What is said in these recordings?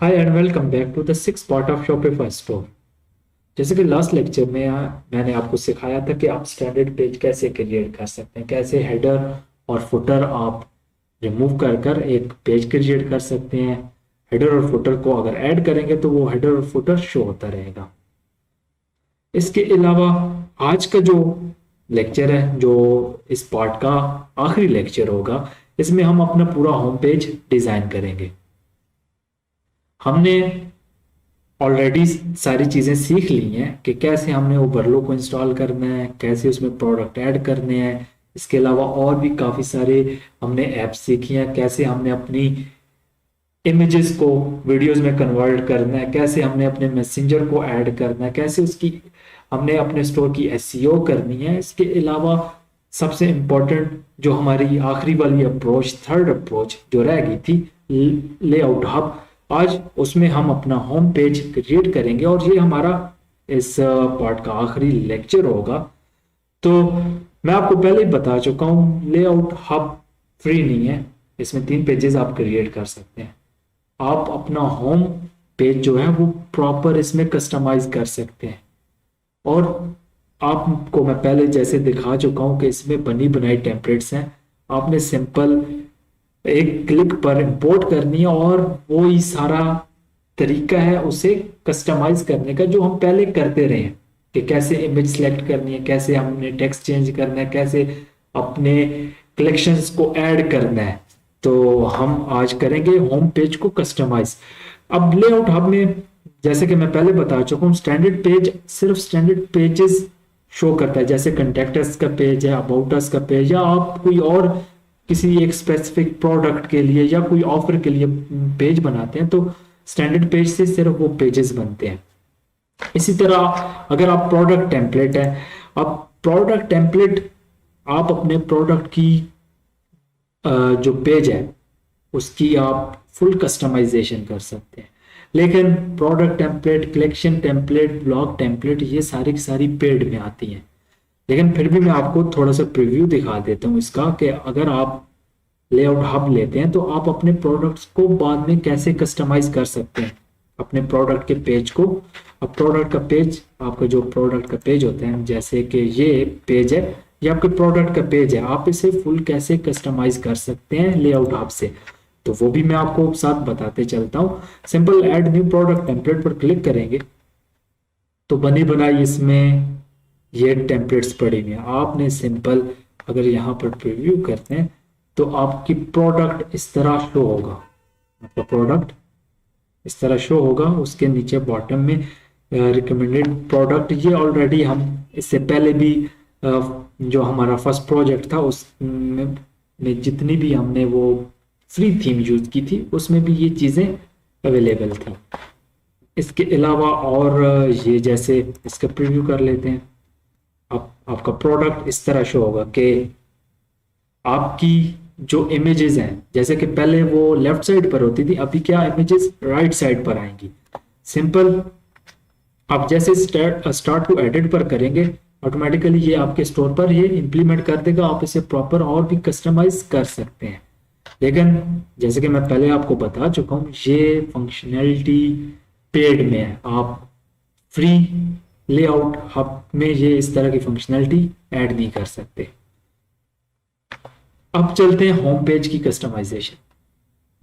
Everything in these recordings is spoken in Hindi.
Hi and welcome back to the six part of Shopify store. जैसे कि लास्ट लेक्चर में मैंने आपको सिखाया था कि आप स्टैंडर्ड पेज कैसे क्रिएट कर सकते हैं, कैसे हेडर और फुटर आप रिमूव कर कर एक पेज क्रिएट कर सकते हैं। हेडर और फुटर को अगर ऐड करेंगे तो वो हेडर और फुटर शो होता रहेगा। इसके अलावा आज का जो लेक्चर है, जो इस पार्ट का आखिरी लेक्चर होगा, इसमें हम अपना पूरा होम पेज डिजाइन करेंगे। हमने ऑलरेडी सारी चीज़ें सीख ली हैं कि कैसे हमने ओवरलो को इंस्टॉल करना है, कैसे उसमें प्रोडक्ट ऐड करने हैं। इसके अलावा और भी काफ़ी सारे हमने ऐप्स सीखी हैं, कैसे हमने अपनी इमेजेस को वीडियोस में कन्वर्ट करना है, कैसे हमने अपने मैसेंजर को ऐड करना है, कैसे उसकी हमने अपने स्टोर की एसईओ करनी है। इसके अलावा सबसे इम्पोर्टेंट जो हमारी आखिरी वाली अप्रोच, थर्ड अप्रोच जो रह गई थी, लेआउट हब, आज उसमें हम अपना होम पेज क्रिएट करेंगे और ये हमारा इस पार्ट का आखिरी लेक्चर होगा। तो मैं आपको पहले ही बता चुका हूँ, लेआउट हब फ्री नहीं है, इसमें 3 पेजेस आप क्रिएट कर सकते हैं। आप अपना होम पेज जो है वो प्रॉपर इसमें कस्टमाइज कर सकते हैं। और आपको मैं पहले जैसे दिखा चुका हूँ कि इसमें बनी बनाई टेम्पलेट्स हैं, आपने सिंपल एक क्लिक पर इंपोर्ट करनी है और वो ही सारा तरीका है उसे कस्टमाइज करने का जो हम पहले करते रहे हैं कि कैसे इमेज सेलेक्ट करनी है, कैसे हमने टेक्स्ट चेंज करना है, कैसे अपने कलेक्शंस को ऐड करना है। तो हम आज करेंगे होम पेज को कस्टमाइज। अब लेआउट हब में जैसे कि मैं पहले बता चुका हूँ, स्टैंडर्ड पेज सिर्फ स्टैंडर्ड पेजेस शो करता है, जैसे कंटेक्ट अस का पेज है, अबाउट अस का पेज, या आप कोई और किसी एक स्पेसिफिक प्रोडक्ट के लिए या कोई ऑफर के लिए पेज बनाते हैं तो स्टैंडर्ड पेज से सिर्फ वो पेजेस बनते हैं। इसी तरह अगर आप प्रोडक्ट टेम्पलेट है, अब प्रोडक्ट टेम्पलेट आप अपने प्रोडक्ट की जो पेज है उसकी आप फुल कस्टमाइजेशन कर सकते हैं। लेकिन product template, collection template, blog template, ये सारी की सारी पेड में आती हैं। लेकिन फिर भी मैं आपको थोड़ा सा प्रीव्यू दिखा देता हूँ इसका कि अगर आप लेआउट हब लेते हैं तो आप अपने प्रोडक्ट्स को बाद में कैसे कस्टमाइज कर सकते हैं अपने प्रोडक्ट के पेज को। अब प्रोडक्ट का पेज, आपका जो प्रोडक्ट का पेज होता है, जैसे कि ये पेज है, ये आपके प्रोडक्ट का पेज है, आप इसे फुल कैसे कस्टमाइज कर सकते हैं लेआउट हब से, तो वो भी मैं आपको साथ बताते चलता हूँ। Simple add new product template पर क्लिक करेंगे तो बनी बनाई इसमें ये टेम्पलेट्स पड़ी हुई हैं। आपने सिंपल अगर यहाँ पर प्रीव्यू करते हैं तो आपकी प्रोडक्ट इस तरह शो होगा, आपका प्रोडक्ट इस तरह शो होगा। उसके नीचे बॉटम में रिकमेंडेड प्रोडक्ट, ये ऑलरेडी हम इससे पहले भी जो हमारा फर्स्ट प्रोजेक्ट था उसमें में जितनी भी हमने वो फ्री थीम यूज की थी उसमें भी ये चीज़ें अवेलेबल थी। इसके अलावा और ये जैसे इसका प्रीव्यू कर लेते हैं, आपका प्रोडक्ट इस तरह शो होगा कि आपकी जो इमेजेस हैं, जैसे कि पहले वो लेफ्ट साइड पर होती थी, अभी क्या इमेजेस राइट साइड पर आएंगी। सिंपल आप जैसे स्टार्ट टू एडिट पर करेंगे ऑटोमेटिकली ये आपके स्टोर पर ये इंप्लीमेंट कर देगा। आप इसे प्रॉपर और भी कस्टमाइज कर सकते हैं। लेकिन जैसे कि मैं पहले आपको बता चुका हूँ, ये फंक्शनैलिटी पेड में है, आप फ्री लेआउट हब में ये इस तरह की फंक्शनैलिटी ऐड नहीं कर सकते। अब चलते हैं होम पेज की कस्टमाइजेशन,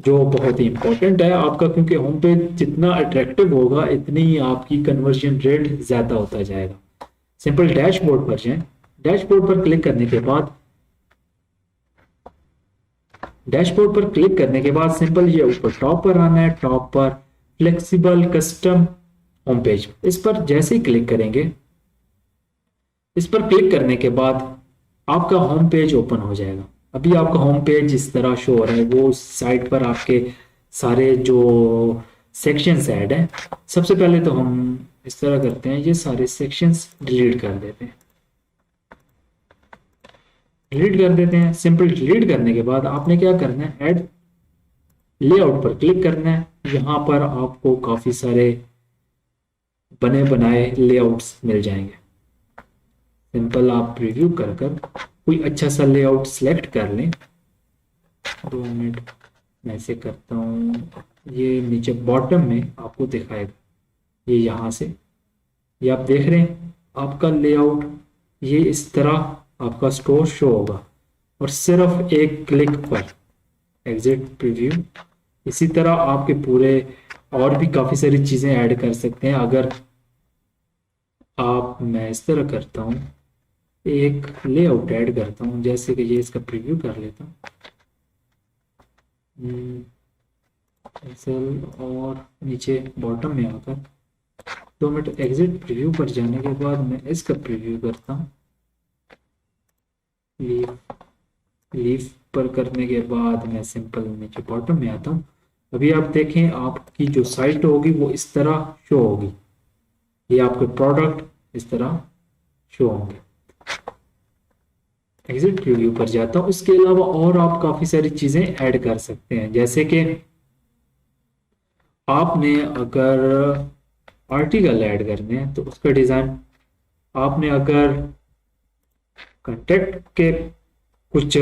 जो बहुत ही इंपॉर्टेंट है आपका, क्योंकि होम पेज जितना अट्रैक्टिव होगा इतनी आपकी कन्वर्जन रेट ज्यादा होता जाएगा। सिंपल डैशबोर्ड पर जाएं, डैशबोर्ड पर क्लिक करने के बाद सिंपल ये ऊपर टॉप पर आना है, टॉप पर फ्लेक्सिबल कस्टम होम पेज, इस पर जैसे ही क्लिक करेंगे, इस पर क्लिक करने के बाद आपका होम पेज ओपन हो जाएगा। अभी आपका होम पेज इस तरह शो हो रहा है, वो साइट पर आपके सारे जो सेक्शंस ऐड हैं। सबसे पहले तो हम इस तरह करते हैं, ये सारे सेक्शंस डिलीट कर देते हैं। सिंपल डिलीट करने के बाद आपने क्या करना है, ऐड लेआउट पर क्लिक करना है। यहाँ पर आपको काफी सारे बने बनाए लेआउट्स मिल जाएंगे। सिंपल आप प्रीव्यू कर कोई अच्छा सा लेआउट सिलेक्ट कर लें। 2 मिनट मैं ऐसे करता हूँ, ये नीचे बॉटम में आपको दिखाएगा, ये यहाँ से, ये आप देख रहे हैं आपका लेआउट, ये इस तरह आपका स्टोर शो होगा और सिर्फ एक क्लिक पर एग्जिट प्रीव्यू। इसी तरह आपके पूरे और भी काफ़ी सारी चीज़ें ऐड कर सकते हैं। अगर आप, मैं इस तरह करता हूँ, एक लेआउट ऐड करता हूँ, जैसे कि ये इसका प्रीव्यू कर लेता हूँ सेल, और नीचे बॉटम में आकर 2 मिनट एग्जिट प्रीव्यू पर जाने के बाद मैं इसका प्रीव्यू करता हूँ। लीफ पर करने के बाद मैं सिंपल नीचे बॉटम में आता हूँ। अभी आप देखें आपकी जो साइट होगी वो इस तरह शो होगी, ये आपके प्रोडक्ट इस तरह शो होंगे। एग्जिट प्रीव्यू पर जाता हूँ। इसके अलावा और आप काफ़ी सारी चीज़ें ऐड कर सकते हैं, जैसे कि आपने अगर आर्टिकल ऐड करने हैं तो उसका डिज़ाइन, आपने अगर कंटेंट के कुछ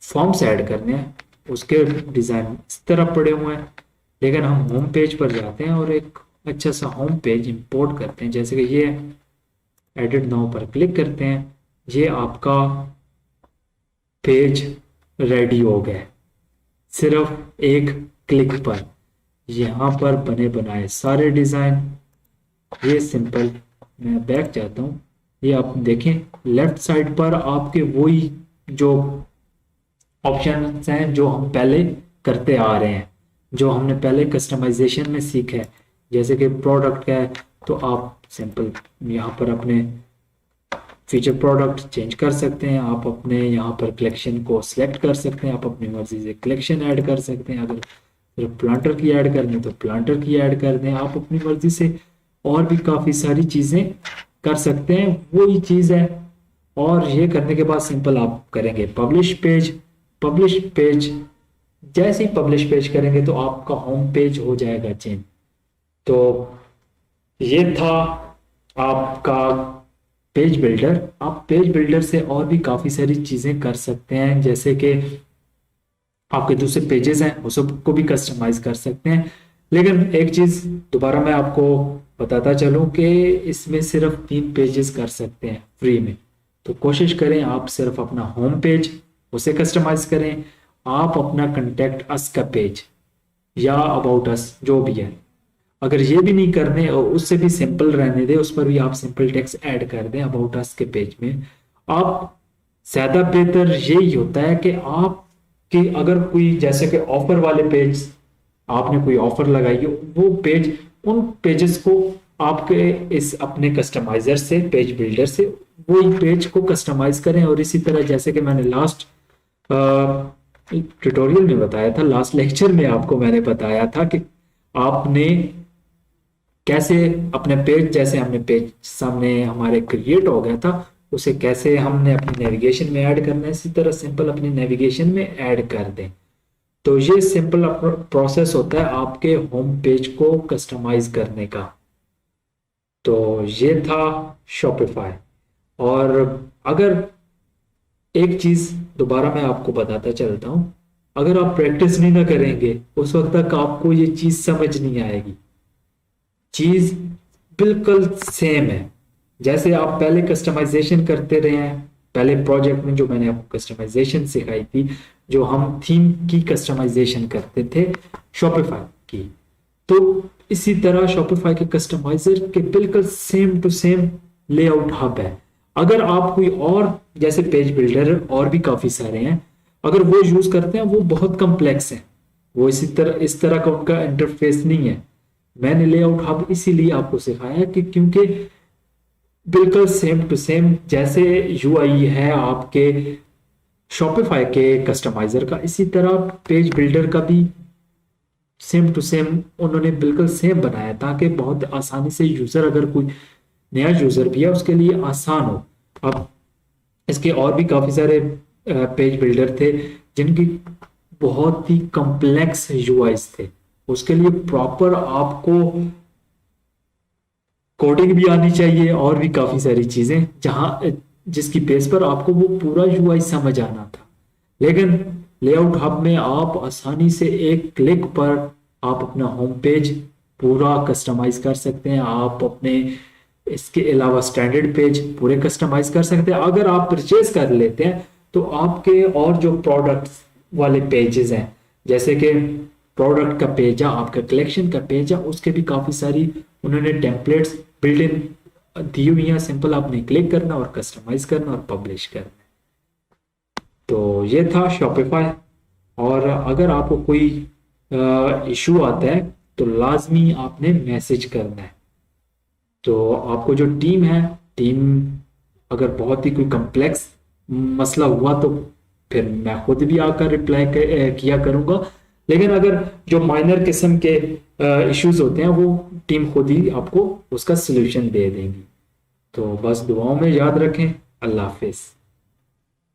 फॉर्म्स ऐड करने हैं उसके डिज़ाइन इस तरह पड़े हुए हैं, लेकिन हम होम पेज पर जाते हैं और एक अच्छा सा होम पेज इंपोर्ट करते हैं। जैसे कि ये एडिट नाउ पर क्लिक करते हैं, ये आपका पेज रेडी हो गया सिर्फ एक क्लिक पर। यहाँ पर बने बनाए सारे डिज़ाइन, ये सिंपल, मैं बैक जाता हूँ, ये आप देखें लेफ्ट साइड पर आपके वही जो ऑप्शन हैं जो हम पहले करते आ रहे हैं, जो हमने पहले कस्टमाइजेशन में सीखा है। जैसे कि प्रोडक्ट का है तो आप सिंपल यहाँ पर अपने फीचर प्रोडक्ट चेंज कर सकते हैं, आप अपने यहाँ पर कलेक्शन को सिलेक्ट कर सकते हैं, आप अपनी मर्जी से कलेक्शन ऐड कर सकते हैं। अगर सिर्फ प्लांटर की ऐड करनी तो प्लांटर की ऐड कर दें, आप अपनी मर्जी से और भी काफ़ी सारी चीज़ें कर सकते हैं, वही चीज़ है। और ये करने के बाद सिंपल आप करेंगे पब्लिश पेज। पब्लिश पेज, जैसे ही पब्लिश पेज करेंगे तो आपका होम पेज हो जाएगा चेंज। तो ये था आपका पेज बिल्डर। आप पेज बिल्डर से और भी काफ़ी सारी चीज़ें कर सकते हैं, जैसे कि आपके दूसरे पेजेस हैं वो सबको भी कस्टमाइज कर सकते हैं। लेकिन एक चीज़ दोबारा मैं आपको बताता चलूं कि इसमें सिर्फ 3 पेजेस कर सकते हैं फ्री में। तो कोशिश करें आप सिर्फ अपना होम पेज उसे कस्टमाइज करें, आप अपना कंटेक्ट अस का पेज या अबाउट अस जो भी है, अगर ये भी नहीं करने और उससे भी सिंपल रहने दें, उस पर भी आप सिंपल टेक्स्ट ऐड कर दें अबाउट अस के पेज में। आप ज़्यादा बेहतर यही होता है कि आप कि अगर कोई जैसे कि ऑफर वाले पेज, आपने कोई ऑफर लगाई है, वो पेज, उन पेजेस को आपके इस अपने कस्टमाइजर से, पेज बिल्डर से वही पेज को कस्टमाइज करें। और इसी तरह जैसे कि मैंने लास्ट ट्यूटोरियल में बताया था, लास्ट लेक्चर में आपको मैंने बताया था कि आपने कैसे अपने पेज, जैसे हमने पेज सामने हमारे क्रिएट हो गया था, उसे कैसे हमने अपनी नेविगेशन में ऐड करना है, इसी तरह सिंपल अपनी नेविगेशन में ऐड कर दें। तो ये सिंपल प्रोसेस होता है आपके होम पेज को कस्टमाइज करने का। तो ये था शॉपिफाई। और अगर एक चीज दोबारा मैं आपको बताता चलता हूं, अगर आप प्रैक्टिस नहीं ना करेंगे उस वक्त तक आपको ये चीज समझ नहीं आएगी। चीज बिल्कुल सेम है जैसे आप पहले कस्टमाइजेशन करते रहे हैं। पहले प्रोजेक्ट में जो मैंने आपको कस्टमाइजेशन सिखाई थी, जो हम थीम की कस्टमाइजेशन करते थे शॉपिफाई की, तो इसी तरह शॉपिफाई के कस्टमाइजर के बिल्कुल सेम टू सेम लेआउट हब है। अगर आप कोई और जैसे पेज बिल्डर और भी काफी सारे हैं, अगर वो यूज करते हैं वो बहुत कम्प्लेक्स है, वो इस तरह का उनका इंटरफेस नहीं है। मैंने लेआउट हब इसीलिए आपको सिखाया कि क्योंकि बिल्कुल सेम टू सेम जैसे यूआई है आपके शॉपिफाई के कस्टमाइजर का, इसी तरह पेज बिल्डर का भी सेम टू सेम उन्होंने बिल्कुल सेम बनाया ताकि बहुत आसानी से यूजर, अगर कोई नया यूजर भी है उसके लिए आसान हो। अब इसके और भी काफी सारे पेज बिल्डर थे जिनकी बहुत ही कॉम्प्लेक्स यूआईज थे, उसके लिए प्रॉपर आपको कोडिंग भी आनी चाहिए और भी काफी सारी चीजें, जहां जिसकी बेस पर आपको वो पूरा यूआई समझ आना था। लेकिन लेआउट हब में आप आसानी से एक क्लिक पर आप अपना होम पेज पूरा कस्टमाइज कर सकते हैं। आप अपने इसके अलावा स्टैंडर्ड पेज पूरे कस्टमाइज कर सकते हैं। अगर आप परचेज कर लेते हैं तो आपके और जो प्रोडक्ट्स वाले पेजेस हैं, जैसे कि प्रोडक्ट का पेज है, आपका कलेक्शन का पेज है, उसके भी काफ़ी सारी उन्होंने टेम्पलेट्स बिल्ट इन दी हुई हैं। सिंपल आपने क्लिक करना और कस्टमाइज करना और पब्लिश करना। तो ये था शॉपिफाई। और अगर आपको कोई इशू आता है तो लाजमी आपने मैसेज करना है। तो आपको जो टीम है, टीम अगर बहुत ही कोई कम्प्लेक्स मसला हुआ तो फिर मैं खुद भी आकर रिप्लाई किया करूंगा। लेकिन अगर जो माइनर किस्म के इश्यूज होते हैं वो टीम खुद ही आपको उसका सलूशन दे देंगी। तो बस दुआओं में याद रखें। अल्लाह हाफिज।